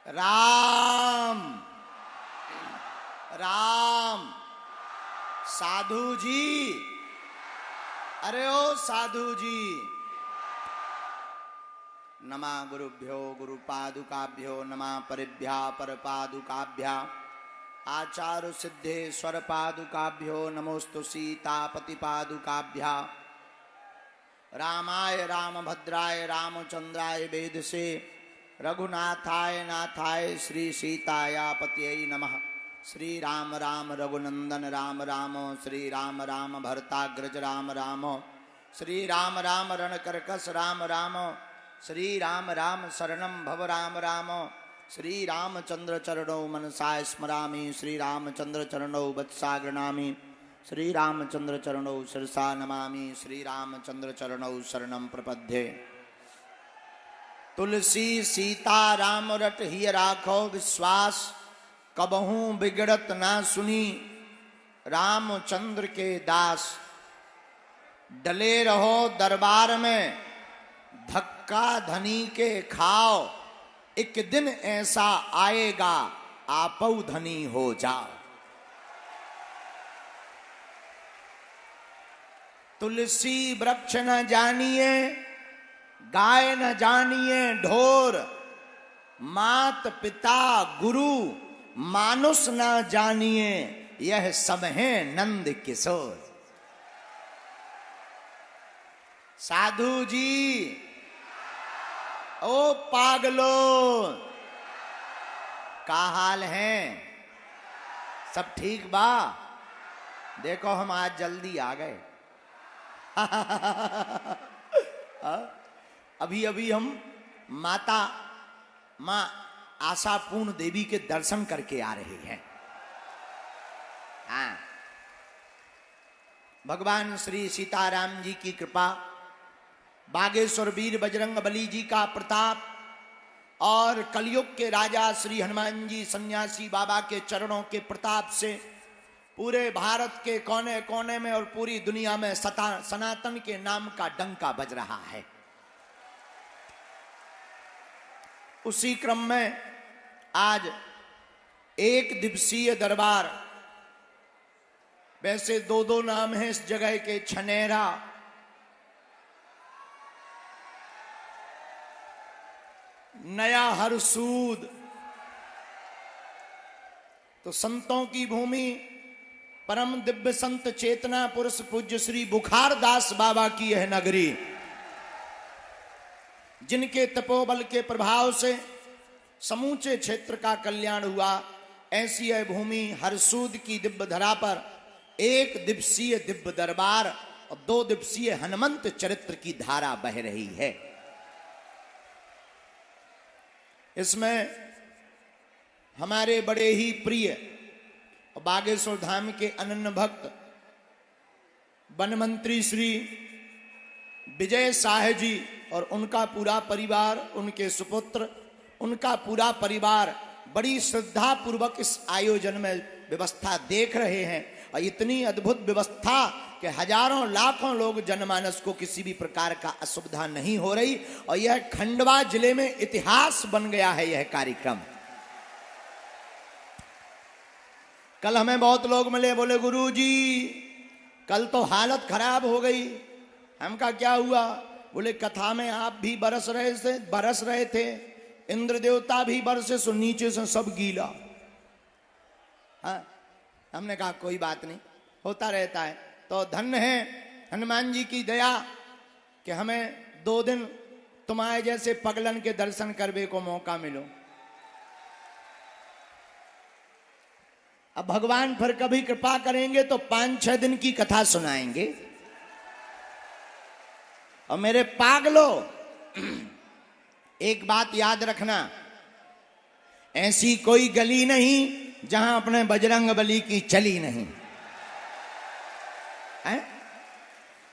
राम राम। साधु जी, अरे ओ साधु जी। नमः गुरुभ्यो गुरुपादुकाभ्यो नमः परिभ्या परपादुकाभ्या आचार्य सिद्धेश्वर पादुकाभ्यो नमोस्तु सीतापतिपादुकाभ्या रामाय रामभद्राय रामचंद्राय वेदसे रघुनाथाय नाथाय श्री सीताया पतये नमः। श्री राम राम रघुनंदन राम राम श्री राम राम भरताग्रज राम राम श्री राम राम रणकरकस राम राम श्री राम राम शरणं भव राम राम श्री रामचंद्र चरणौ मनसा स्मरामि श्री रामचंद्र चरणौ वत्साग्रणामि श्री रामचंद्र चरणौ शिरसा नमामि श्री रामचंद्र चरणौ शरणं प्रपद्ये। तुलसी सीता राम रट हिय राखो विश्वास कबहू बिगड़त ना सुनी रामचंद्र के दास। डले रहो दरबार में धक्का धनी के खाओ एक दिन ऐसा आएगा आपौ धनी हो जाओ। तुलसी वृक्ष न जानिए गाय न जानिए ढोर मात पिता गुरु मानुष न जानिए यह सब है नंद किशोर। साधु जी, ओ पागलो का हाल है? सब ठीक बा? देखो हम आज जल्दी आ गए। अभी अभी हम माता माँ आशापूर्ण देवी के दर्शन करके आ रहे हैं। हाँ, भगवान श्री सीताराम जी की कृपा, बागेश्वर वीर बजरंग बली जी का प्रताप और कलयुग के राजा श्री हनुमान जी सन्यासी बाबा के चरणों के प्रताप से पूरे भारत के कोने कोने में और पूरी दुनिया में सनातन के नाम का डंका बज रहा है। उसी क्रम में आज एक दिवसीय दरबार, वैसे दो दो नाम है इस जगह के, छनेरा, नया हरसूद। तो संतों की भूमि, परम दिव्य संत चेतना पुरुष पूज्य श्री बुखार दास बाबा की यह नगरी, जिनके तपोबल के प्रभाव से समूचे क्षेत्र का कल्याण हुआ, ऐसी यह भूमि हरसूद की दिव्य धरा पर एक दिवसीय दिव्य दरबार और 2 दिवसीय हनुमंत चरित्र की धारा बह रही है। इसमें हमारे बड़े ही प्रिय और बागेश्वर धाम के अनन्य भक्त वन मंत्री श्री विजय शाह जी और उनका पूरा परिवार, उनके सुपुत्र, उनका पूरा परिवार बड़ी श्रद्धा पूर्वक इस आयोजन में व्यवस्था देख रहे हैं। और इतनी अद्भुत व्यवस्था कि हजारों लाखों लोग जनमानस को किसी भी प्रकार का असुविधा नहीं हो रही। और यह खंडवा जिले में इतिहास बन गया है यह कार्यक्रम। कल हमें बहुत लोग मिले, बोले गुरु जी कल तो हालत खराब हो गई। हम कहा क्या हुआ? बोले कथा में आप भी बरस रहे थे, इंद्र देवता भी बरसे, सो नीचे से सब गीला। हाँ, हमने कहा कोई बात नहीं, होता रहता है। तो धन्य है हनुमान जी की दया कि हमें 2 दिन तुम्हारे जैसे पगलन के दर्शन करने को मौका मिलो। अब भगवान फिर कभी कृपा करेंगे तो 5-6 दिन की कथा सुनाएंगे। और मेरे पागलो, एक बात याद रखना, ऐसी कोई गली नहीं जहां अपने बजरंग बली की चली नहीं है।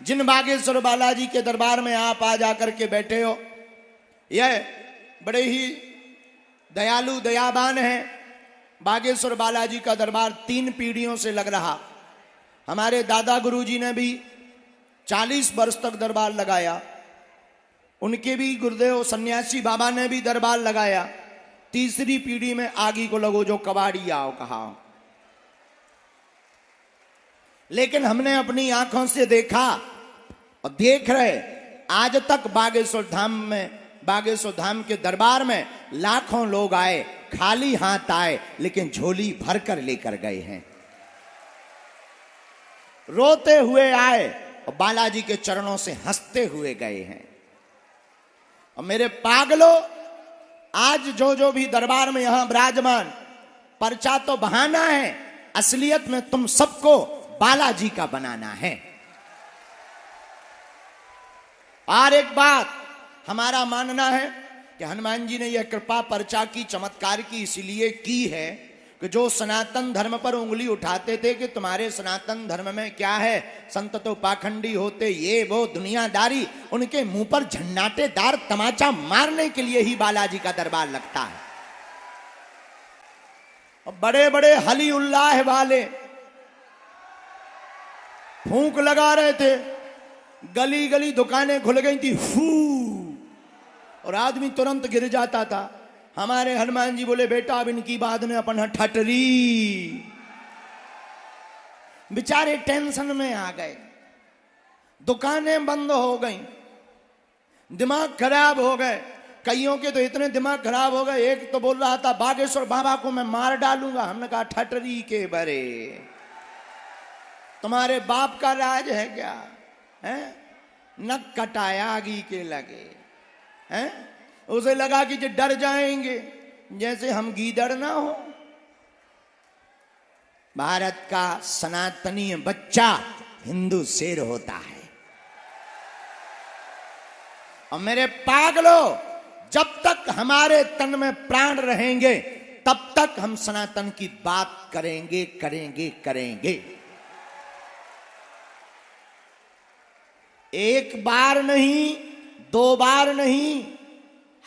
जिन बागेश्वर बालाजी के दरबार में आप आ जाकर के बैठे हो, यह बड़े ही दयालु दयावान है। बागेश्वर बालाजी का दरबार 3 पीढ़ियों से लग रहा। हमारे दादा गुरुजी ने भी 40 वर्ष तक दरबार लगाया। उनके भी गुरुदेव सन्यासी बाबा ने भी दरबार लगाया। तीसरी पीढ़ी में आगी को लगो जो कबाड़ी आओ कहा। लेकिन हमने अपनी आंखों से देखा और देख रहे, आज तक बागेश्वर धाम के दरबार में लाखों लोग आए, खाली हाथ आए, लेकिन झोली भरकर लेकर गए हैं। रोते हुए आए और बालाजी के चरणों से हंसते हुए गए हैं। और मेरे पागलों, आज जो भी दरबार में यहां विराजमान, पर्चा तो बहाना है, असलियत में तुम सबको बालाजी का बनाना है। और एक बात हमारा मानना है कि हनुमान जी ने यह कृपा पर्चा की, चमत्कार की इसलिए की है कि जो सनातन धर्म पर उंगली उठाते थे कि तुम्हारे सनातन धर्म में क्या है, संत तो पाखंडी होते, ये वो दुनियादारी, उनके मुंह पर झन्नाटेदार तमाचा मारने के लिए ही बालाजी का दरबार लगता है। और बड़े बड़े हली उल्लाह वाले फूंक लगा रहे थे, गली गली दुकानें खुल गई थी, फू, और आदमी तुरंत गिर जाता था। हमारे हनुमान जी बोले, बेटा अब इनकी बात में अपन ठटरी। बेचारे टेंशन में आ गए, दुकानें बंद हो गई, दिमाग खराब हो गए। कईयों के तो इतने दिमाग खराब हो गए, एक तो बोल रहा था बागेश्वर बाबा को मैं मार डालूंगा। हमने कहा ठटरी के बरे, तुम्हारे बाप का राज है क्या? हैं? नक कटाया आगी के लगे हैं? उसे लगा कि जो डर जाएंगे जैसे हम गीदड़ ना हो। भारत का सनातनी बच्चा हिंदू शेर होता है। और मेरे पागलों, जब तक हमारे तन में प्राण रहेंगे तब तक हम सनातन की बात करेंगे करेंगे करेंगे। एक बार नहीं, दो बार नहीं,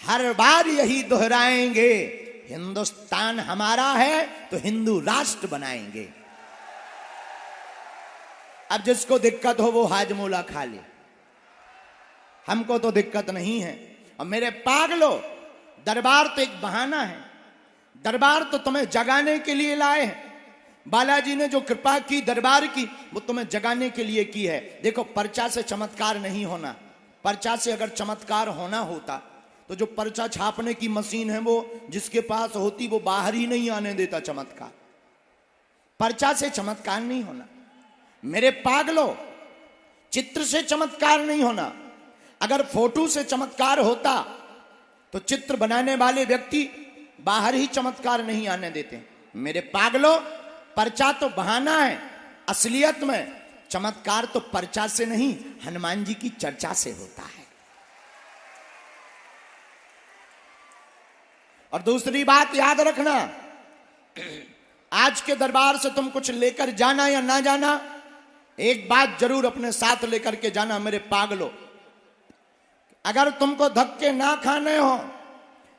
हर बार यही दोहराएंगे, हिंदुस्तान हमारा है तो हिंदू राष्ट्र बनाएंगे। अब जिसको दिक्कत हो वो हाजमोला खा ले, हमको तो दिक्कत नहीं है। और मेरे पागलों, दरबार तो एक बहाना है, दरबार तो तुम्हें जगाने के लिए लाए हैं। बालाजी ने जो कृपा की दरबार की, वो तुम्हें जगाने के लिए की है। देखो, पर्चा से चमत्कार नहीं होना। पर्चा से अगर चमत्कार होना होता तो जो पर्चा छापने की मशीन है वो जिसके पास होती वो बाहर ही नहीं आने देता चमत्कार। पर्चा से चमत्कार नहीं होना। मेरे पागलों, चित्र से चमत्कार नहीं होना। अगर फोटो से चमत्कार होता तो चित्र बनाने वाले व्यक्ति बाहर ही चमत्कार नहीं आने देते। मेरे पागलों, पर्चा तो बहाना है, असलियत में चमत्कार तो पर्चा से नहीं, हनुमान जी की चर्चा से होता है। और दूसरी बात याद रखना, आज के दरबार से तुम कुछ लेकर जाना या ना जाना, एक बात जरूर अपने साथ लेकर के जाना मेरे पागलों। अगर तुमको धक्के ना खाने हो,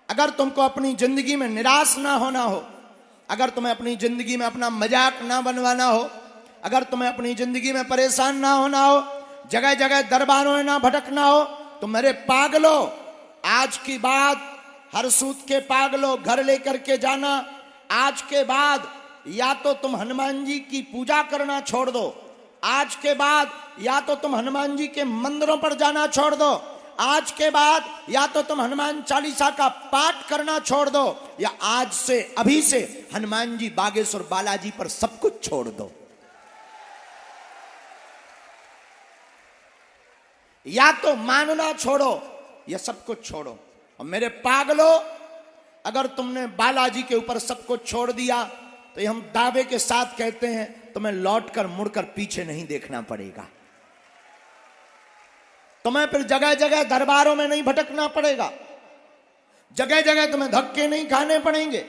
अगर तुमको अपनी जिंदगी में निराश ना होना हो, अगर तुम्हें अपनी जिंदगी में अपना मजाक ना बनवाना हो, अगर तुम्हें अपनी जिंदगी में परेशान ना होना हो, जगह जगह दरबारों में ना भटकना हो, तो मेरे पागलों, आज की बात हर सूत के पागलों घर लेकर के जाना। आज के बाद या तो तुम हनुमान जी की पूजा करना छोड़ दो, आज के बाद या तो तुम हनुमान जी के मंदिरों पर जाना छोड़ दो, आज के बाद या तो तुम हनुमान चालीसा का पाठ करना छोड़ दो, या आज से अभी से हनुमान जी बागेश्वर बालाजी पर सब कुछ छोड़ दो। या तो मानना छोड़ो या सब कुछ छोड़ो। और मेरे पागलों, अगर तुमने बालाजी के ऊपर सब कुछ छोड़ दिया तो ये हम दावे के साथ कहते हैं, तुम्हें लौटकर मुड़कर पीछे नहीं देखना पड़ेगा। तुम्हें फिर जगह जगह दरबारों में नहीं भटकना पड़ेगा, जगह जगह तुम्हें धक्के नहीं खाने पड़ेंगे।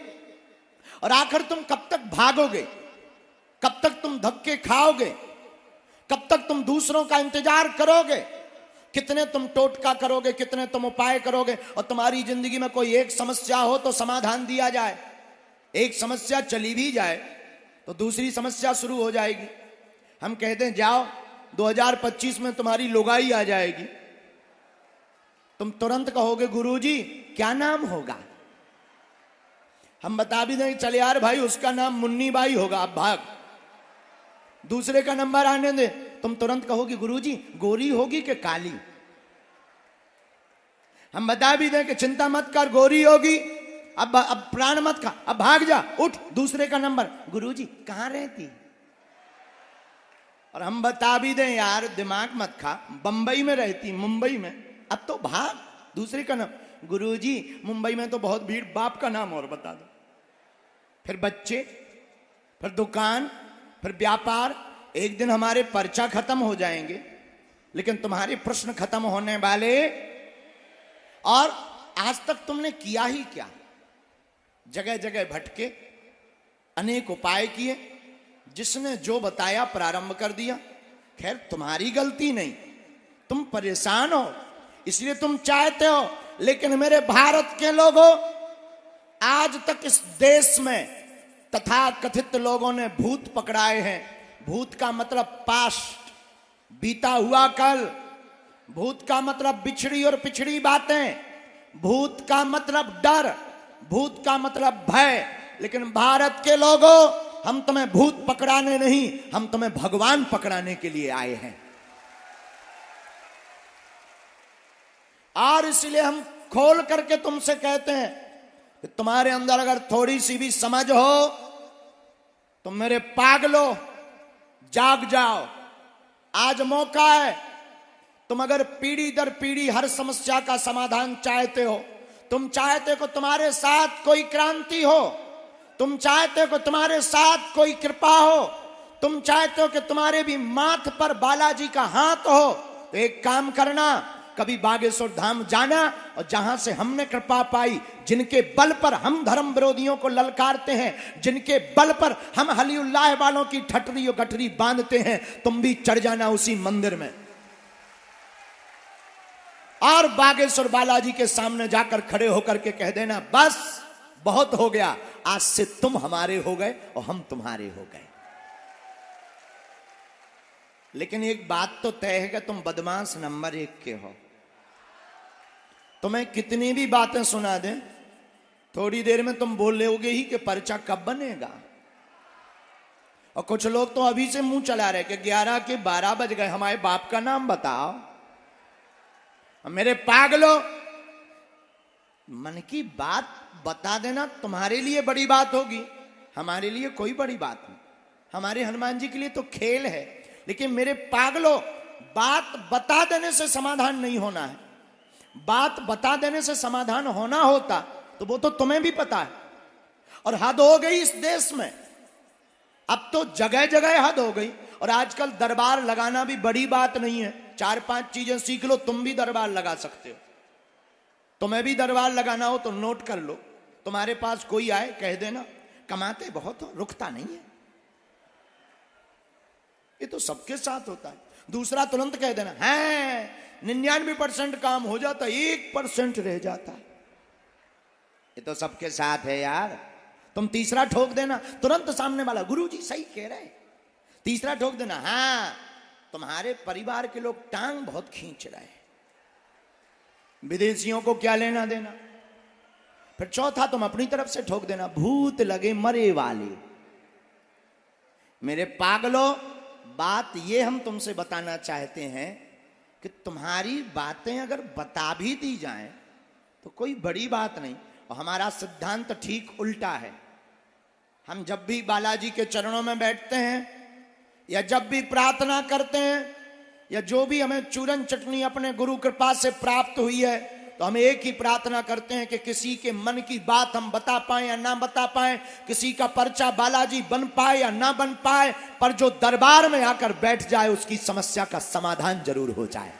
और आखिर तुम कब तक भागोगे, कब तक तुम धक्के खाओगे, कब तक तुम दूसरों का इंतजार करोगे, कितने तुम टोटका करोगे, कितने तुम उपाय करोगे। और तुम्हारी जिंदगी में कोई एक समस्या हो तो समाधान दिया जाए, एक समस्या चली भी जाए तो दूसरी समस्या शुरू हो जाएगी। हम कहते हैं जाओ 2025 में तुम्हारी लुगाई आ जाएगी, तुम तुरंत कहोगे गुरुजी क्या नाम होगा, हम बता भी दें चल यार भाई उसका नाम मुन्नी बाई होगा, अब भाग, दूसरे का नंबर आने दे, तुम तुरंत कहोगी गुरुजी गोरी होगी कि काली। हम बता भी दें कि चिंता मत कर गोरी होगी, अब प्राण मत खा, अब भाग जा, उठ, दूसरे का नंबर, गुरुजी कहां रहती। और हम बता भी दें यार दिमाग मत खा, बंबई में रहती, मुंबई में, अब तो भाग, दूसरे का नाम, गुरुजी मुंबई में तो बहुत भीड़, बाप का नाम और बता दो। फिर बच्चे, फिर दुकान, फिर व्यापार, एक दिन हमारे पर्चा खत्म हो जाएंगे लेकिन तुम्हारे प्रश्न खत्म होने वाले। और आज तक तुमने किया ही क्या, जगह जगह भटके, अनेक उपाय किए, जिसने जो बताया प्रारंभ कर दिया। खैर तुम्हारी गलती नहीं, तुम परेशान हो इसलिए तुम चाहते हो, लेकिन मेरे भारत के लोगों आज तक इस देश में तथा कथित लोगों ने भूत पकड़ाए हैं। भूत का मतलब पास्ट, बीता हुआ कल, भूत का मतलब बिछड़ी और पिछड़ी बातें, भूत का मतलब डर, भूत का मतलब भय। लेकिन भारत के लोगों हम तुम्हें भूत पकड़ाने नहीं, हम तुम्हें भगवान पकड़ाने के लिए आए हैं। और इसलिए हम खोल करके तुमसे कहते हैं कि तुम्हारे अंदर अगर थोड़ी सी भी समझ हो तो मेरे पागलो जाग जाओ, आज मौका है। तुम अगर पीढ़ी दर पीढ़ी हर समस्या का समाधान चाहते हो, तुम चाहते हो तुम्हारे साथ कोई क्रांति हो, तुम चाहते हो तुम्हारे साथ कोई कृपा हो, तुम चाहते हो कि तुम्हारे भी माथ पर बालाजी का हाथ हो, तो एक काम करना, कभी बागेश्वर धाम जाना और जहां से हमने कृपा पाई, जिनके बल पर हम धर्म विरोधियों को ललकारते हैं, जिनके बल पर हम हलीउल्लाह वालों की ठटरी और गठरी बांधते हैं, तुम भी चढ़ जाना उसी मंदिर में और बागेश्वर बालाजी के सामने जाकर खड़े होकर के कह देना बस बहुत हो गया, आज से तुम हमारे हो गए और हम तुम्हारे हो गए। लेकिन एक बात तो तय है कि तुम बदमाश नंबर 1 के हो। तुम्हें कितनी भी बातें सुना दें, थोड़ी देर में तुम बोल रहोगे ही कि पर्चा कब बनेगा। और कुछ लोग तो अभी से मुंह चला रहे कि 11 के 12 बज गए, हमारे बाप का नाम बताओ। मेरे पागलो, मन की बात बता देना तुम्हारे लिए बड़ी बात होगी, हमारे लिए कोई बड़ी बात नहीं। हमारे हनुमान जी के लिए तो खेल है, लेकिन मेरे पागलो, बात बता देने से समाधान नहीं होना है। बात बता देने से समाधान होना होता तो वो तो तुम्हें भी पता है। और हद हो गई इस देश में, अब तो जगह जगह हद हो गई। और आजकल दरबार लगाना भी बड़ी बात नहीं है, 4-5 चीजें सीख लो, तुम भी दरबार लगा सकते हो। तुम्हें भी दरबार लगाना हो तो नोट कर लो, तुम्हारे पास कोई आए कह देना, कमाते बहुत हो, रुकता नहीं है। ये तो सबके साथ होता है। दूसरा तुरंत कह देना है 99% काम हो जाता, 1% रह जाता है, ये तो सबके साथ है यार। तुम तीसरा ठोक देना, तुरंत सामने वाला गुरुजी सही कह रहे। तीसरा ठोक देना, हाँ तुम्हारे परिवार के लोग टांग बहुत खींच रहे हैं, विदेशियों को क्या लेना देना। फिर चौथा तुम अपनी तरफ से ठोक देना, भूत लगे मरे वाले। मेरे पागलों, बात ये हम तुमसे बताना चाहते हैं कि तुम्हारी बातें अगर बता भी दी जाएं तो कोई बड़ी बात नहीं। और हमारा सिद्धांत ठीक उल्टा है। हम जब भी बालाजी के चरणों में बैठते हैं या जब भी प्रार्थना करते हैं या जो भी हमें चूरन चटनी अपने गुरु कृपा से प्राप्त हुई है, तो हम एक ही प्रार्थना करते हैं कि किसी के मन की बात हम बता पाए या ना बता पाए, किसी का पर्चा बालाजी बन पाए या ना बन पाए, पर जो दरबार में आकर बैठ जाए उसकी समस्या का समाधान जरूर हो जाए।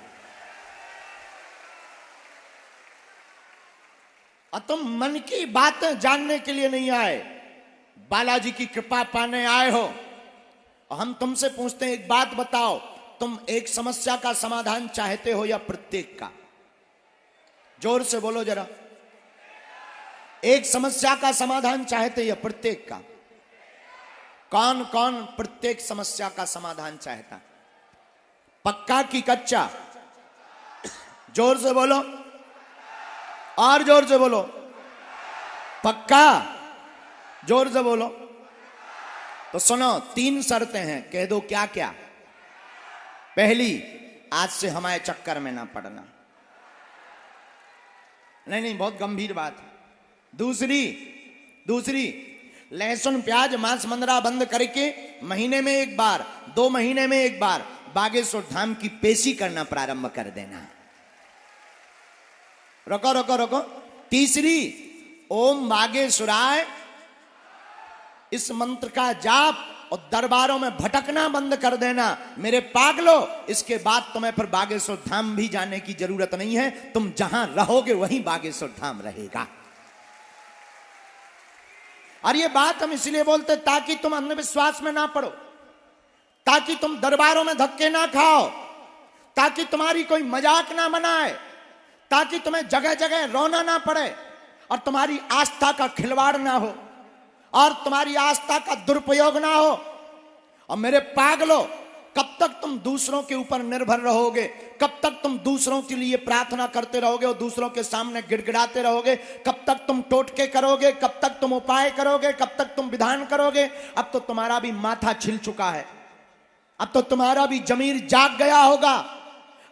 और तुम मन की बातें जानने के लिए नहीं आए, बालाजी की कृपा पाने आए हो। और हम तुमसे पूछते हैं, एक बात बताओ, तुम एक समस्या का समाधान चाहते हो या प्रत्येक का? जोर से बोलो जरा। एक समस्या का समाधान चाहते या प्रत्येक का? कौन कौन प्रत्येक समस्या का समाधान चाहता? पक्का की कच्चा? जोर से बोलो और जोर से बोलो। पक्का? जोर से बोलो। तो सुनो, 3 शर्तें हैं, कह दो क्या क्या। पहली, आज से हमारे चक्कर में ना पड़ना। नहीं, बहुत गंभीर बात है। दूसरी, लहसुन प्याज मांस मंदरा बंद करके महीने में 1 बार, 2 महीने में 1 बार बागेश्वर धाम की पेशी करना प्रारंभ कर देना। रुको। तीसरी, ओम बागेश्वराय इस मंत्र का जाप और दरबारों में भटकना बंद कर देना। मेरे पागलो, इसके बाद तुम्हें फिर बागेश्वर धाम भी जाने की जरूरत नहीं है। तुम जहां रहोगे वहीं बागेश्वर धाम रहेगा। और ये बात हम इसलिए बोलते ताकि तुम अंधविश्वास में ना पड़ो, ताकि तुम दरबारों में धक्के ना खाओ, ताकि तुम्हारी कोई मजाक ना बनाए, ताकि तुम्हें जगह जगह रोना ना पड़े और तुम्हारी आस्था का खिलवाड़ ना हो और तुम्हारी आस्था का दुरुपयोग ना हो। और मेरे पागलों, कब तक तुम दूसरों के ऊपर निर्भर रहोगे? कब तक तुम दूसरों के लिए प्रार्थना करते रहोगे और दूसरों के सामने गिड़गिड़ाते रहोगे? कब तक तुम टोटके करोगे? कब तक तुम उपाय करोगे? कब तक तुम विधान करोगे? अब तो तुम्हारा भी माथा छिल चुका है, अब तो तुम्हारा भी जमीर जाग गया होगा,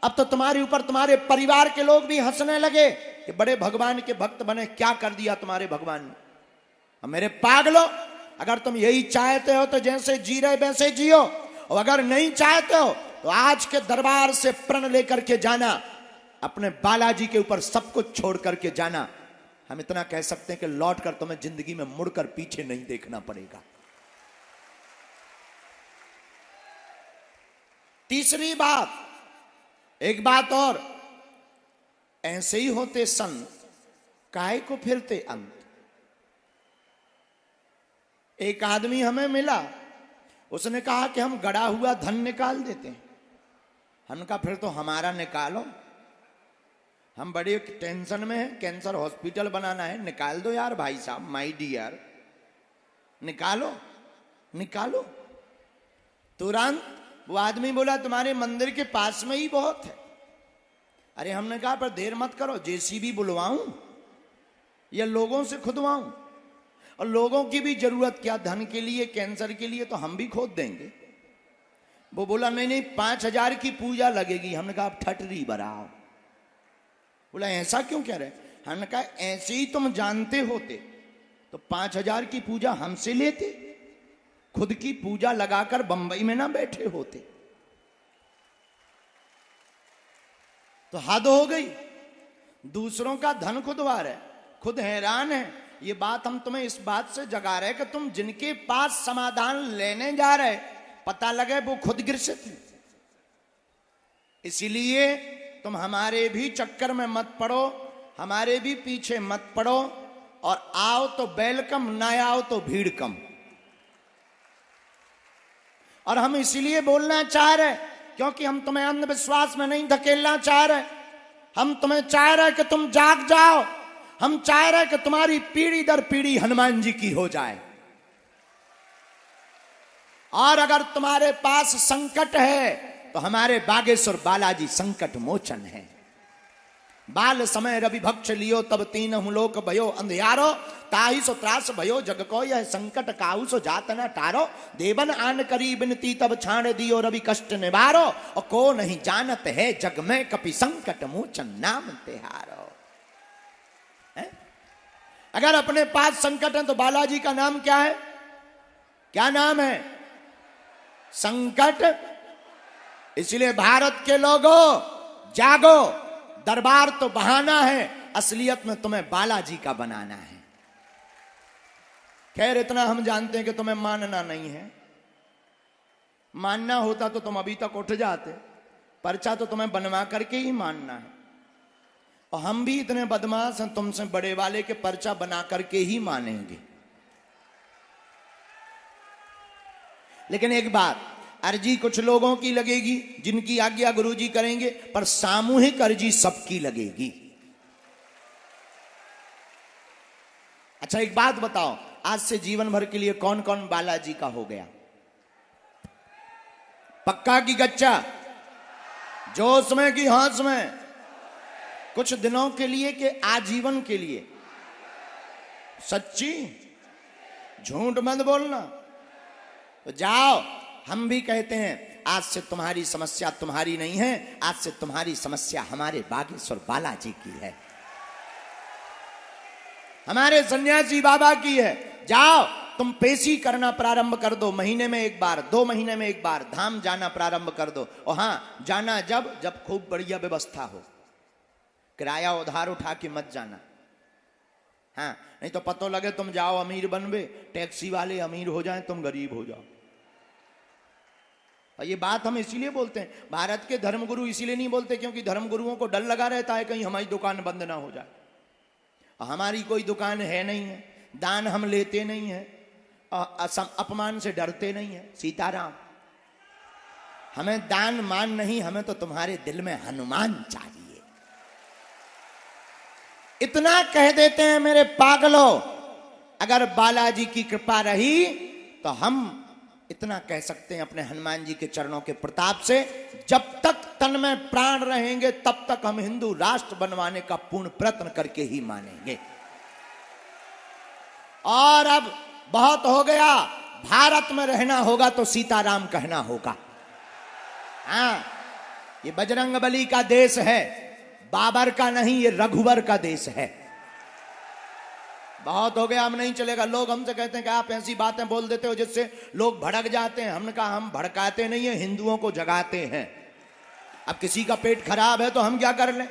अब तो तुम्हारे ऊपर तुम्हारे परिवार के लोग भी हंसने लगे कि बड़े भगवान के भक्त बने, क्या कर दिया तुम्हारे भगवान ने। अब मेरे पागलों, अगर तुम यही चाहते हो तो जैसे जी रहे वैसे जियो, और अगर नहीं चाहते हो तो आज के दरबार से प्रण लेकर के जाना, अपने बालाजी के ऊपर सब कुछ छोड़ करके जाना। हम इतना कह सकते हैं कि लौट कर तुम्हें जिंदगी में मुड़कर पीछे नहीं देखना पड़ेगा। तीसरी बात, एक बात और, ऐसे ही होते संत काहे को फिरते अंत। एक आदमी हमें मिला, उसने कहा कि हम गड़ा हुआ धन निकाल देते हैं। हमने कहा फिर तो हमारा निकालो, हम बड़े टेंशन में हैं, कैंसर हॉस्पिटल बनाना है, निकाल दो यार भाई साहब, माय डियर, निकालो। तुरंत वो आदमी बोला तुम्हारे मंदिर के पास में ही बहुत है। अरे हमने कहा पर देर मत करो, जेसीबी बुलवाऊं या लोगों से खुदवाऊं? और लोगों की भी जरूरत क्या, धन के लिए, कैंसर के लिए तो हम भी खोद देंगे। वो बोला नहीं 5,000 की पूजा लगेगी। हमने कहा आप ठटरी बराओ। बोला ऐसा क्यों कह रहे? हमने कहा ऐसे ही तुम जानते होते तो 5,000 की पूजा हमसे लेते, खुद की पूजा लगाकर बंबई में ना बैठे होते। तो हद हो गई, दूसरों का धन खुदवा रहे, खुद हैरान है। ये बात हम तुम्हें इस बात से जगा रहे कि तुम जिनके पास समाधान लेने जा रहे, पता लगे वो खुद ग्रसित है। इसीलिए तुम हमारे भी चक्कर में मत पड़ो, हमारे भी पीछे मत पड़ो, और आओ तो वेलकम, ना आओ तो भीड़ कम। और हम इसीलिए बोलना चाह रहे क्योंकि हम तुम्हें अंधविश्वास में नहीं धकेलना चाह रहे, हम तुम्हें चाह रहे कि तुम जाग जाओ, हम चाह रहे कि तुम्हारी पीढ़ी दर पीढ़ी हनुमान जी की हो जाए। और अगर तुम्हारे पास संकट है तो हमारे बागेश्वर बालाजी संकट मोचन है। बाल समय रवि भक्ष लियो तब तीनहु लोक भयो अंधियारो, ताहि सो त्रास भयो जग को यह संकट काहू सो जात न टारो। देवन आन करी बिनती तब छाड़ दियो रवि कष्ट निवारो, और को नहीं जानत है जग में कपि संकट मोचन नाम तिहारो। अगर अपने पास संकट है तो बालाजी का नाम क्या है? क्या नाम है? संकट। इसलिए भारत के लोगों जागो, दरबार तो बहाना है, असलियत में तुम्हें बालाजी का बनाना है। खैर इतना हम जानते हैं कि तुम्हें मानना नहीं है, मानना होता तो तुम अभी तक उठ जाते, पर्चा तो तुम्हें बनवा करके ही मानना है। और हम भी इतने बदमाश हैं, तुमसे बड़े वाले के पर्चा बना करके ही मानेंगे। लेकिन एक बात, अर्जी कुछ लोगों की लगेगी जिनकी आज्ञा गुरुजी करेंगे, पर सामूहिक अर्जी सबकी लगेगी। अच्छा एक बात बताओ, आज से जीवन भर के लिए कौन कौन बालाजी का हो गया? पक्का की कच्चा? जोश में कि होश में? कुछ दिनों के लिए कि आजीवन के लिए? सच्ची? झूठ मत बोलना। तो जाओ, हम भी कहते हैं आज से तुम्हारी समस्या तुम्हारी नहीं है, आज से तुम्हारी समस्या हमारे बागेश्वर बालाजी की है, हमारे सन्यासी बाबा की है। जाओ तुम पेशी करना प्रारंभ कर दो, महीने में एक बार, 2 महीने में एक बार धाम जाना प्रारंभ कर दो। और हां, जाना जब खूब बढ़िया व्यवस्था हो, किराया उधार उठा के मत जाना। हाँ, नहीं तो पतो लगे तुम जाओ अमीर बनवे, टैक्सी वाले अमीर हो जाएं, तुम गरीब हो जाओ। और ये बात हम इसीलिए बोलते हैं, भारत के धर्मगुरु इसीलिए नहीं बोलते क्योंकि धर्मगुरुओं को डर लगा रहता है कहीं हमारी दुकान बंद ना हो जाए। और हमारी कोई दुकान है नहीं है, दान हम लेते नहीं है, अपमान से डरते नहीं है। सीताराम, हमें दान मान नहीं, हमें तो तुम्हारे दिल में हनुमान चाहिए। इतना कह देते हैं मेरे पागलों, अगर बालाजी की कृपा रही तो हम इतना कह सकते हैं अपने हनुमान जी के चरणों के प्रताप से, जब तक तन में प्राण रहेंगे तब तक हम हिंदू राष्ट्र बनवाने का पूर्ण प्रयत्न करके ही मानेंगे। और अब बहुत हो गया, भारत में रहना होगा तो सीताराम कहना होगा। हाँ, ये बजरंगबली का देश है, बाबर का नहीं, ये रघुवर का देश है। बहुत हो गया, हम नहीं चलेगा। लोग हमसे कहते हैं कि आप ऐसी बातें बोल देते हो जिससे लोग भड़क जाते हैं। हमने कहा हम भड़काते नहीं है, हिंदुओं को जगाते हैं। अब किसी का पेट खराब है तो हम क्या कर लें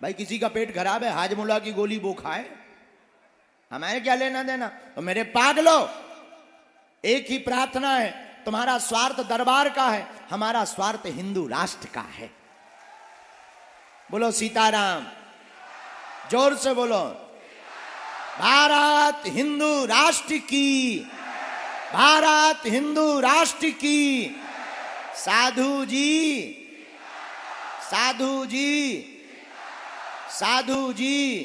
भाई? किसी का पेट खराब है, हाजमुला की गोली वो खाए, हमारे क्या लेना देना। तो मेरे पागलो, एक ही प्रार्थना है, तुम्हारा स्वार्थ दरबार का है, हमारा स्वार्थ हिंदू राष्ट्र का है। बोलो सीताराम, जोर से बोलो। भारत हिंदू राष्ट्र की, भारत हिंदू राष्ट्र की। साधु जी, साधु जी, साधु जी।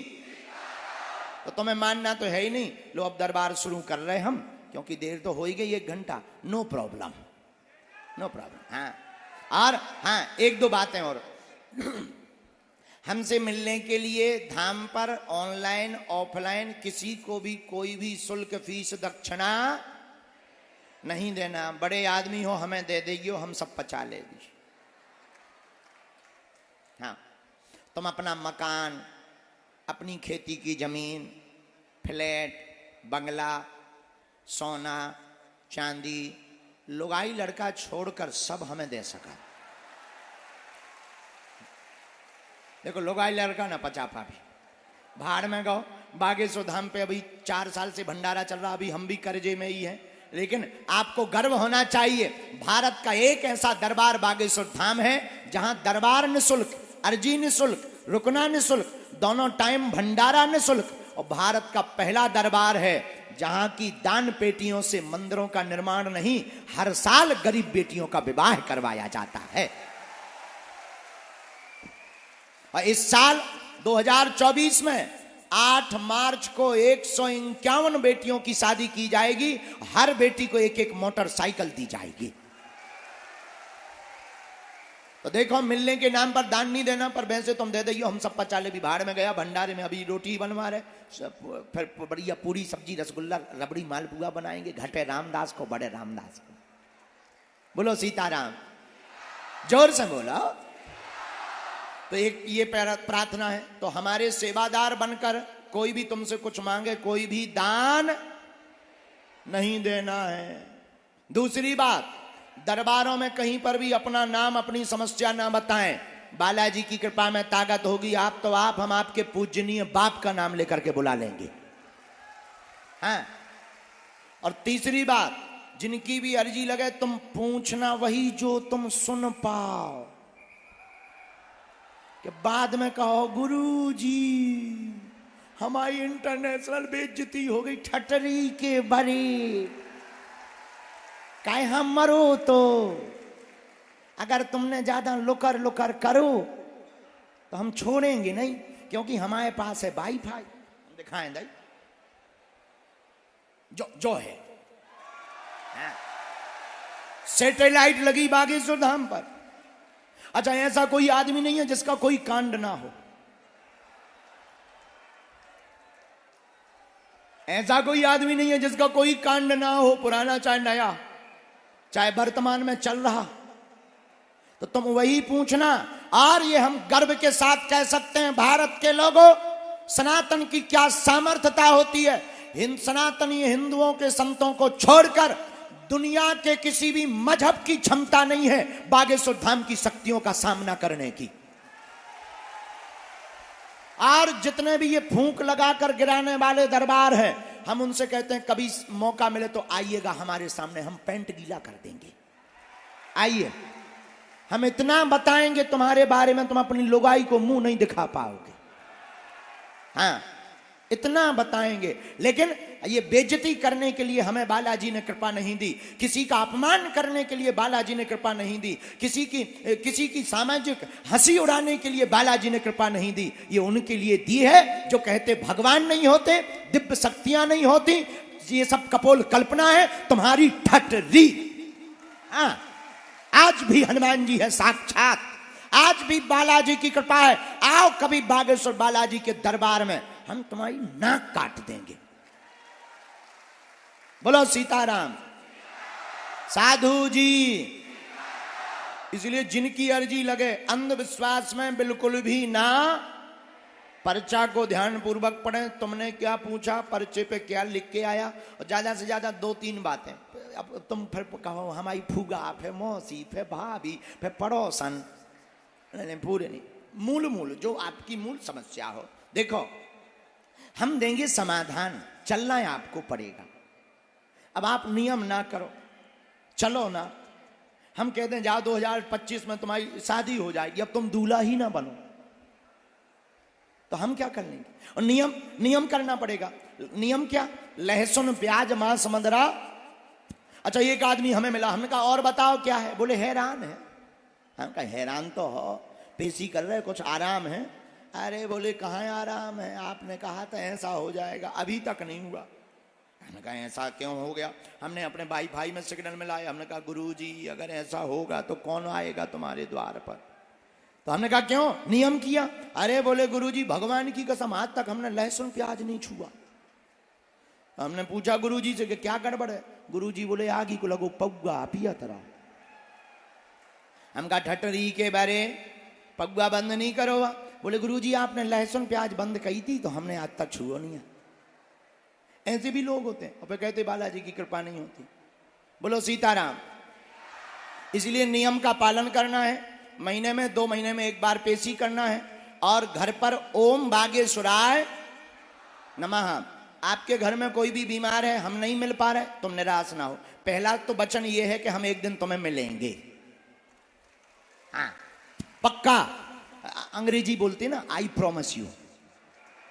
तो तुम्हें मानना तो है ही नहीं। लो अब दरबार शुरू कर रहे हम, क्योंकि देर तो हो ही गई, 1 घंटा। No problem, no problem. हाँ, और हाँ, 1-2 बातें और। हमसे मिलने के लिए धाम पर ऑनलाइन ऑफलाइन किसी को भी कोई भी शुल्क फीस दक्षिणा नहीं देना। बड़े आदमी हो, हमें दे देगी, हम सब पचा लेगी। हाँ, तुम अपना मकान, अपनी खेती की जमीन, फ्लैट, बंगला, सोना चांदी, लुगाई लड़का छोड़कर सब हमें दे सका। देखो, लुगाई लड़का ना पचापा भी भाड़ में गो। बागेश्वर धाम पे अभी 4 साल से भंडारा चल रहा, अभी हम भी कर्जे में ही हैं। लेकिन आपको गर्व होना चाहिए, भारत का एक ऐसा दरबार बागेश्वर धाम है जहां दरबार निःशुल्क, अर्जी निःशुल्क, रुकना निःशुल्क, दोनों टाइम भंडारा निःशुल्क। और भारत का पहला दरबार है जहां की दान पेटियों से मंदिरों का निर्माण नहीं, हर साल गरीब बेटियों का विवाह करवाया जाता है। और इस साल 2024 में 8 मार्च को 151 बेटियों की शादी की जाएगी। हर बेटी को 1-1 मोटरसाइकिल दी जाएगी। तो देखो, मिलने के नाम पर दान नहीं देना, पर वैसे तुम दे दियो, हम सब पचा ले। भी भाड़ में गया, भंडारे में अभी रोटी बनवा रहे, फिर बढ़िया पूरी सब्जी, रसगुल्ला, रबड़ी, मालपुआ बनाएंगे। घटे रामदास को, बड़े रामदास को। बोलो सीताराम, जोर से बोलो। तो एक ये प्रार्थना है। तो हमारे सेवादार बनकर कोई भी तुमसे कुछ मांगे, कोई भी दान नहीं देना है। दूसरी बात, दरबारों में कहीं पर भी अपना नाम, अपनी समस्या ना बताएं। बालाजी की कृपा में ताकत होगी, आप तो आप, हम आपके पूजनीय बाप का नाम लेकर के बुला लेंगे। हाँ, और तीसरी बात, जिनकी भी अर्जी लगे तुम पूछना वही जो तुम सुन पाओ, कि बाद में कहो गुरु जी हमारी इंटरनेशनल बेइज्जती हो गई, ठटरी के बरी काहे हम मरो। तो अगर तुमने ज्यादा लुकर लुकर करो तो हम छोड़ेंगे नहीं, क्योंकि हमारे पास है वाईफाई। हम दिखाएं दाई जो है, सैटेलाइट लगी बागेश्वर धाम पर। अच्छा, ऐसा कोई आदमी नहीं है जिसका कोई कांड ना हो। ऐसा कोई आदमी नहीं है जिसका कोई कांड ना हो, पुराना चाहे नया, चाहे वर्तमान में चल रहा। तो तुम वही पूछना। और ये हम गर्व के साथ कह सकते हैं, भारत के लोगों, सनातन की क्या सामर्थ्यता होती है। सनातनी हिंदुओं के संतों को छोड़कर दुनिया के किसी भी मजहब की क्षमता नहीं है बागेश्वर धाम की शक्तियों का सामना करने की। और जितने भी ये फूंक लगाकर गिराने वाले दरबार हैं, हम उनसे कहते हैं कभी मौका मिले तो आइएगा हमारे सामने, हम पैंट गीला कर देंगे। आइए, हम इतना बताएंगे तुम्हारे बारे में, तुम अपनी लुगाई को मुंह नहीं दिखा पाओगे। हाँ, इतना बताएंगे। लेकिन ये बेइज्जती करने के लिए हमें बालाजी ने कृपा नहीं दी, किसी का अपमान करने के लिए बालाजी ने कृपा नहीं दी, किसी की सामाजिक हंसी उड़ाने के लिए बालाजी ने कृपा नहीं दी। ये उनके लिए दी है जो कहते भगवान नहीं होते, दिव्य शक्तियां नहीं होती, ये सब कपोल कल्पना है, तुम्हारी ठटरी। हाँ, आज भी हनुमान जी है साक्षात, आज भी बालाजी की कृपा है। आओ कभी बागेश्वर बालाजी के दरबार में, हम तुम्हारी नाक काट देंगे। बोलो सीताराम। साधु जी, इसलिए जिनकी अर्जी लगे अंधविश्वास में बिल्कुल भी ना, पर्चा को ध्यान पूर्वक पढ़ें। तुमने क्या पूछा, पर्चे पे क्या लिख के आया, और ज्यादा से ज्यादा 2-3 बातें। अब तुम फिर कहो हमारी फूगा, फिर मौसी, फिर भाभी, फिर पड़ोसन, नहीं, पूरे नहीं। मूल जो आपकी मूल समस्या हो, देखो हम देंगे समाधान, चलना है आपको पड़ेगा। अब आप नियम ना करो, चलो ना। हम कहते हैं जाओ 2025 में तुम्हारी शादी हो जाएगी, अब तुम दूल्हा ही ना बनो, तो हम क्या कर लेंगे। और नियम करना पड़ेगा। नियम क्या, लहसुन प्याज मांस मदरा। अच्छा, एक आदमी हमें मिला, हमने कहा और बताओ क्या है, बोले हैरान है। हम कहा हैरान तो हो, पेशी कर रहे, कुछ आराम है। अरे बोले कहाँ आराम है, आपने कहा था ऐसा हो जाएगा, अभी तक नहीं हुआ। हमने कहा ऐसा क्यों हो गया। हमने अपने भाई में सिग्नल मिलाया, हमने कहा गुरुजी अगर ऐसा होगा तो कौन आएगा तुम्हारे द्वार पर। तो हमने कहा क्यों, नियम किया। अरे बोले गुरुजी भगवान की कसम आज तक हमने लहसुन प्याज नहीं छुआ। हमने पूछा गुरुजी से कि क्या गड़बड़ है। गुरुजी बोले आगी को लगो पौगा पिया तरह। हम कहा ठटरी के बारे पौगा बंद नहीं करो। बोले गुरुजी आपने लहसुन प्याज बंद कही थी तो हमने आज तक छुआ नहीं है। ऐसे भी लोग होते हैं, और कहते बालाजी की कृपा नहीं होती। बोलो सीताराम। इसलिए नियम का पालन करना है, महीने में 2 महीने में एक बार पेशी करना है, और घर पर ओम बागेश्वराय नमः। आपके घर में कोई भी बीमार है, हम नहीं मिल पा रहे, तुम निराश ना हो। पहला तो वचन ये है कि हम एक दिन तुम्हें मिलेंगे। हाँ पक्का, अंग्रेजी बोलते ना, आई प्रॉमिस यू।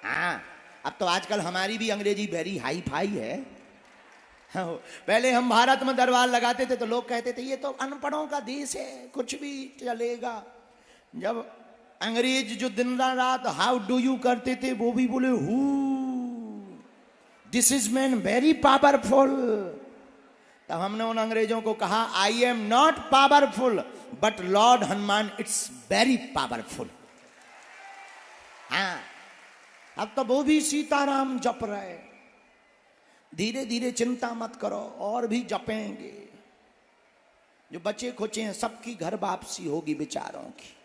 हाँ, अब तो आजकल हमारी भी अंग्रेजी वेरी हाई फाई है। हाँ, पहले हम भारत में दरबार लगाते थे तो लोग कहते थे ये तो अनपढ़ों का देश है, कुछ भी चलेगा। जब अंग्रेज जो दिन रात हाउ डू यू करते थे, वो भी बोले who this is man very powerful. तब हमने उन अंग्रेजों को कहा I am not powerful but Lord Hanuman it's very powerful. हाँ, अब तो वो भी सीताराम जप रहे। धीरे धीरे चिंता मत करो, और भी जपेंगे। जो बचे खुचे हैं सबकी घर वापसी होगी बेचारों की,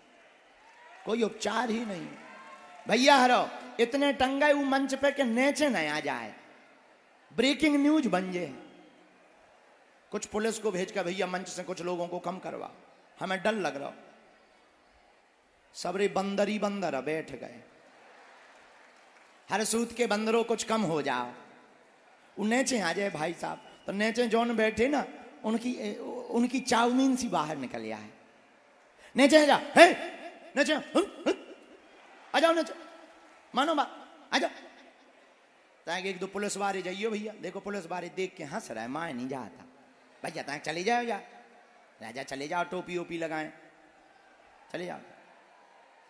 कोई उपचार ही नहीं। भैया हरो इतने टंगे वो मंच पे के नेचे नहीं आ जाए, ब्रेकिंग न्यूज बन जाए। कुछ पुलिस को भेज कर भैया मंच से कुछ लोगों को कम करवा, हमें डर लग रहा। सबरे बंदर ही बंदर बैठ गए। हर सूत के बंदरों कुछ कम हो जाओ, वो नेचे आ जाए भाई साहब। तो नेचे जौन बैठे ना, उनकी चाउमीन सी बाहर निकल आए। नेचे जा, हे नेचे, आ जाओ नेचे, मानो बात, आ जाओ। ताकि 1-2 पुलिस वाले जाइयो भैया, देखो पुलिस वाले देख के हंस रहा है, माए नहीं जाता भैया। ताकि चले जाओ, जा राजा चले जाओ, टोपी ओपी लगाएं, चले जाओ।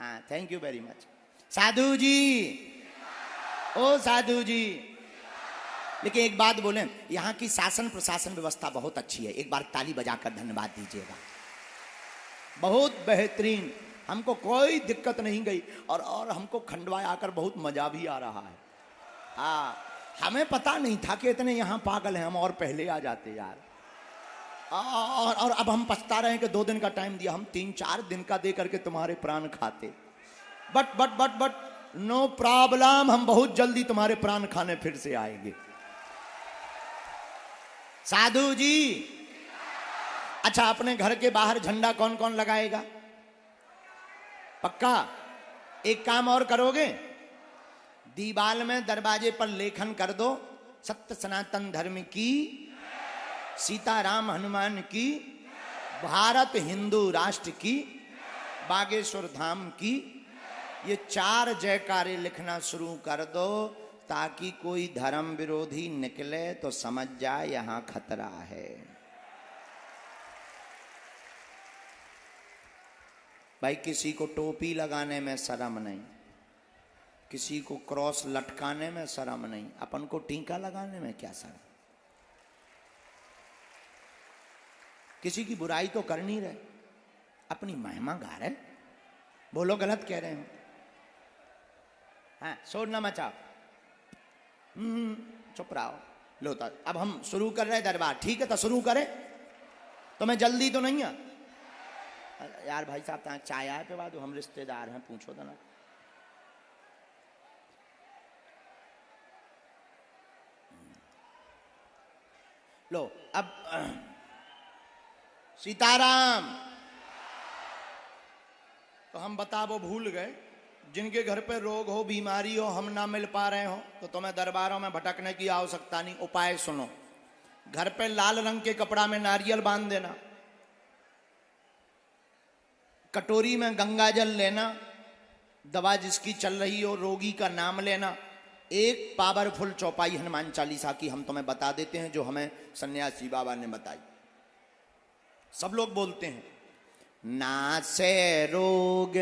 हाँ, थैंक यू वेरी मच साधु जी। ओ साधु जी, लेकिन एक बात बोलें, यहाँ की शासन प्रशासन व्यवस्था बहुत अच्छी है। एक बार ताली बजाकर धन्यवाद दीजिएगा, बहुत बेहतरीन। हमको कोई दिक्कत नहीं गई, और हमको खंडवा आकर बहुत मजा भी आ रहा है। हाँ, हमें पता नहीं था कि इतने यहां पागल हैं, हम और पहले आ जाते यार। और अब हम पछता रहे हैं कि 2 दिन का टाइम दिया, हम 3-4 दिन का दे करके तुम्हारे प्राण खाते। बट नो प्रॉब्लम, हम बहुत जल्दी तुम्हारे प्राण खाने फिर से आएंगे। साधु जी, अच्छा अपने घर के बाहर झंडा कौन कौन लगाएगा? पक्का? एक काम और करोगे, दीवाल में दरवाजे पर लेखन कर दो, सत्य सनातन धर्म की, सीताराम हनुमान की, भारत हिंदू राष्ट्र की, बागेश्वर धाम की। ये 4 जयकारे लिखना शुरू कर दो, ताकि कोई धर्म विरोधी निकले तो समझ जाए यहां खतरा है। भाई किसी को टोपी लगाने में शर्म नहीं, किसी को क्रॉस लटकाने में शर्म नहीं, अपन को टीका लगाने में क्या शर्म? किसी की बुराई तो कर नहीं रहे, अपनी महिमा गा रहे। बोलो गलत कह रहे हो? हाँ, शोर ना मचाओ, चुप रहो। लो तो अब हम शुरू कर रहे दरबार, ठीक है? तो शुरू करें। तुम्हें जल्दी तो नहीं है यार? भाई साहब तक चाय आए पे बाद हम रिश्तेदार हैं, पूछो तो ना। लो अब सीताराम। तो हम बता वो भूल गए, जिनके घर पे रोग हो, बीमारी हो, हम ना मिल पा रहे हो, तो तुम्हें दरबारों में भटकने की आवश्यकता नहीं। उपाय सुनो, घर पे लाल रंग के कपड़ा में नारियल बांध देना, कटोरी में गंगा जल लेना, दवा जिसकी चल रही हो, रोगी का नाम लेना, एक पावरफुल चौपाई हनुमान चालीसा की हम तुम्हें बता देते हैं, जो हमें सन्यासी बाबा ने बताई। सब लोग बोलते हैं, नासे रोग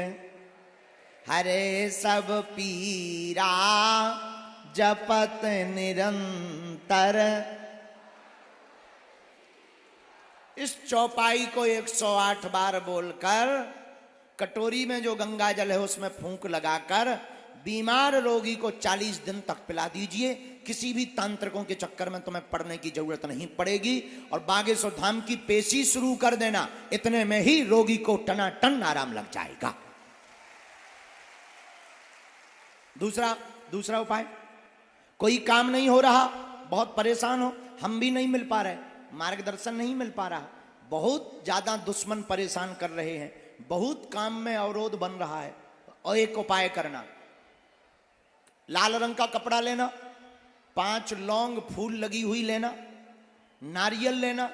हरे सब पीरा, जपत निरंतर। इस चौपाई को 108 बार बोलकर, कटोरी में जो गंगा जल है उसमें फूंक लगाकर बीमार रोगी को 40 दिन तक पिला दीजिए। किसी भी तांत्रिकों के चक्कर में तुम्हें पड़ने की जरूरत नहीं पड़ेगी। और बागेश्वर धाम की पेशी शुरू कर देना, इतने में ही रोगी को टनाटन आराम लग जाएगा। दूसरा उपाय, कोई काम नहीं हो रहा, बहुत परेशान हो, हम भी नहीं मिल पा रहे, मार्गदर्शन नहीं मिल पा रहा, बहुत ज्यादा दुश्मन परेशान कर रहे हैं, बहुत काम में अवरोध बन रहा है, और एक उपाय करना, लाल रंग का कपड़ा लेना, 5 लौंग फूल लगी हुई लेना, नारियल लेना,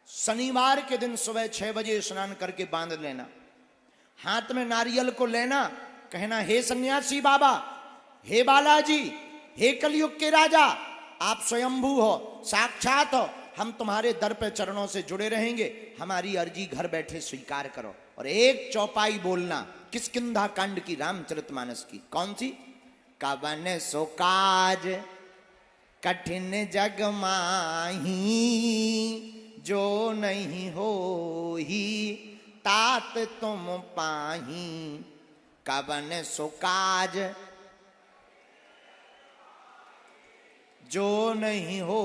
शनिवार के दिन सुबह 6 बजे स्नान करके बांध लेना, हाथ में नारियल को लेना, कहना, हे सन्यासी बाबा, हे बालाजी, हे कलयुग के राजा, आप स्वयंभू हो, साक्षात हो, हम तुम्हारे दर पे चरणों से जुड़े रहेंगे, हमारी अर्जी घर बैठे स्वीकार करो। और एक चौपाई बोलना किष्किंधा कांड की, रामचरितमानस की। कौन सी? कवन सो काज कठिन जग माही, जो नहीं हो ही तात तुम पाही। कवन सो काज जो नहीं हो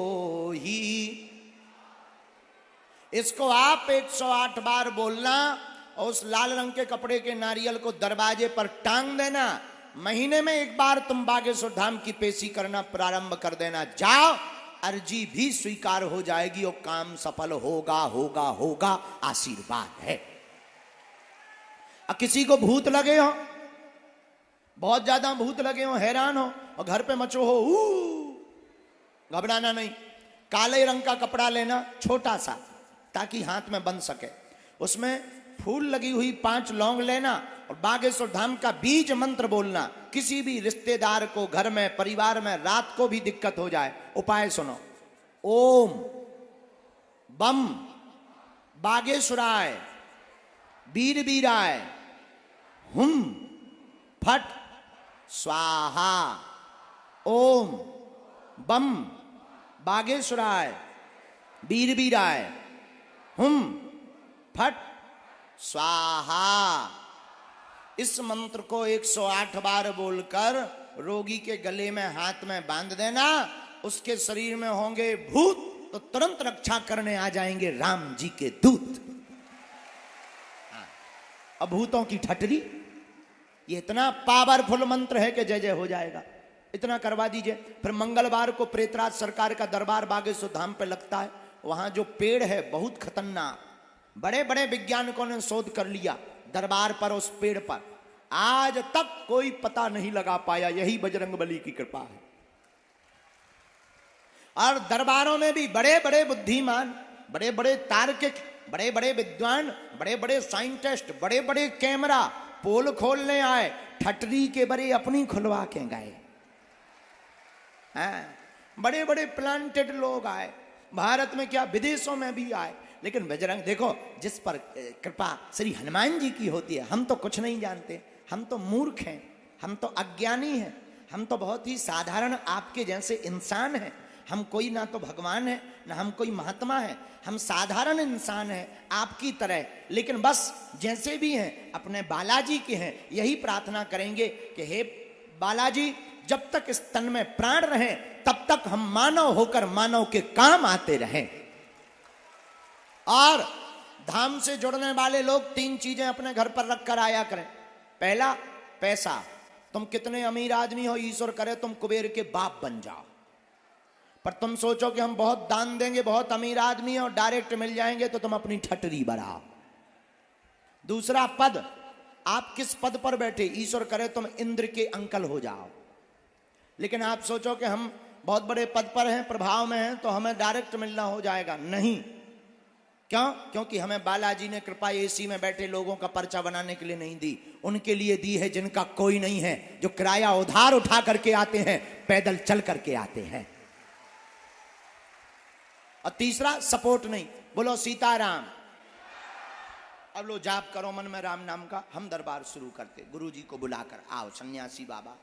ही। इसको आप 108 बार बोलना, और उस लाल रंग के कपड़े के नारियल को दरवाजे पर टांग देना। महीने में एक बार तुम बागेश्वर धाम की पेशी करना प्रारंभ कर देना। जाओ, अर्जी भी स्वीकार हो जाएगी और काम सफल होगा होगा होगा, आशीर्वाद है। अब किसी को भूत लगे हो, बहुत ज्यादा भूत लगे हो, हैरान हो, और घर पे मचो हो, घबराना नहीं। काले रंग का कपड़ा लेना, छोटा सा, ताकि हाथ में बंध सके, उसमें फूल लगी हुई 5 लौंग लेना, और बागेश्वर धाम का बीज मंत्र बोलना। किसी भी रिश्तेदार को घर में, परिवार में रात को भी दिक्कत हो जाए, उपाय सुनो, ओम बम बागेश्वराय वीर वीराय हुम फट स्वाहा। ओम बम बागेश्वराय वीर वीराय हुम फट स्वाहा। इस मंत्र को 108 बार बोलकर रोगी के गले में हाथ में बांध देना, उसके शरीर में होंगे भूत तो तुरंत रक्षा करने आ जाएंगे राम जी के दूत। अभूतों की ठटरी, ये इतना पावरफुल मंत्र है कि जय जय हो जाएगा। इतना करवा दीजिए। फिर मंगलवार को प्रेतराज सरकार का दरबार बागेश्वर धाम पे लगता है। वहां जो पेड़ है बहुत खतरनाक, बड़े बड़े वैज्ञानिकों ने शोध कर लिया दरबार पर, उस पेड़ पर आज तक कोई पता नहीं लगा पाया। यही बजरंगबली की कृपा है। और दरबारों में भी बड़े बड़े बुद्धिमान, बड़े बड़े तार्किक, बड़े बड़े विद्वान, बड़े बड़े साइंटिस्ट, बड़े बड़े कैमरा पोल खोलने आए, ठटरी के बड़े अपनी खुलवा के गए। बड़े बड़े प्लांटेड लोग आए, भारत में क्या विदेशों में भी आए। लेकिन बजरंग देखो, जिस पर कृपा श्री हनुमान जी की होती है, हम तो कुछ नहीं जानते, हम तो मूर्ख हैं, हम तो अज्ञानी हैं, हम तो बहुत ही साधारण आपके जैसे इंसान हैं। हम कोई ना तो भगवान है, ना हम कोई महात्मा है, हम साधारण इंसान हैं आपकी तरह। लेकिन बस जैसे भी हैं अपने बालाजी के हैं। यही प्रार्थना करेंगे कि हे बालाजी, जब तक इस तन में प्राण रहे तब तक हम मानव होकर मानव के काम आते रहें। और धाम से जुड़ने वाले लोग 3 चीजें अपने घर पर रख कर आया करें। पहला, पैसा। तुम कितने अमीर आदमी हो, ईश्वर करे तुम कुबेर के बाप बन जाओ, पर तुम सोचो कि हम बहुत दान देंगे, बहुत अमीर आदमी है और डायरेक्ट मिल जाएंगे, तो तुम अपनी ठटरी बढ़ाओ। दूसरा, पद। आप किस पद पर बैठे, ईश्वर करे तुम इंद्र के अंकल हो जाओ। लेकिन आप सोचो कि हम बहुत बड़े पद पर हैं, प्रभाव में हैं, तो हमें डायरेक्ट मिलना हो जाएगा। नहीं। क्यों? क्योंकि हमें बालाजी ने कृपा एसी में बैठे लोगों का पर्चा बनाने के लिए नहीं दी, उनके लिए दी है जिनका कोई नहीं है, जो किराया उधार उठा करके आते हैं, पैदल चल करके आते हैं। और तीसरा, सपोर्ट नहीं। बोलो सीताराम। अब लो जाप करो मन में राम नाम का। हम दरबार शुरू करते, गुरु जी को बुलाकर, आओ सन्यासी बाबा।